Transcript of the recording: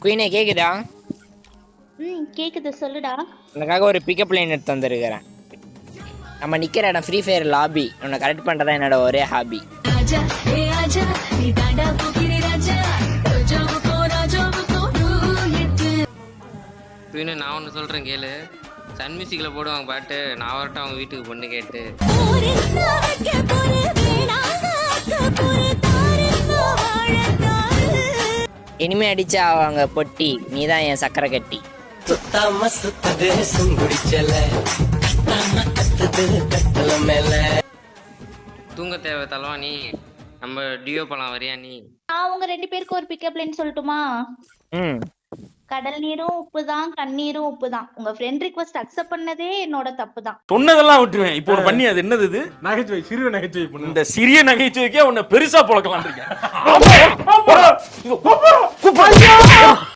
குயினே கேக்குதா? கேக்குது சொல்லுடா. உனக்காக ஒரு பிக்கப் லைன் எடுத்து வந்திருக்கிறேன். நம்ம நிக்கிற இடம் ஃப்ரீ ஃபயர் லாபி. உன்னை கரெக்ட் பண்றதா என்னோட ஒரே ஹாபி. நான் ஒன்று சொல்றேன் கேளு. சன் மியூசிக்ல போடுவாங்க பாட்டு. நான் வரட்டும் அவங்க வீட்டுக்கு பொண்ணு கேட்டு. இனிமே அடிச்சா அவங்க பொட்டி, நீதான் என் சக்கரை கட்டி. தூங்க தேவை தலவாணி. நம்ம டியோ பழம் வரியா நீ? நான் உங்க 2 பேருக்கு ஒரு பிக்கப் லைன் சொல்லட்டுமா? கடல் நீரும் உப்பு தான், கண்ணீரும் உப்பு தான். உங்க ஃப்ரெண்ட் ரிக்வெஸ்ட் அக்செப்ட் பண்ணதே என்னோட தப்பு தான். சொன்னதெல்லாம் விட்டுருவேன். இப்போ ஒரு பண்ணி அது என்னது இது? நகைச்சுவை, சிறிய நகைச்சுவை. இந்த சிறிய நகைச்சுவைக்கே உன்னை பெருசா பொழக்கலாம் இருக்கேன்.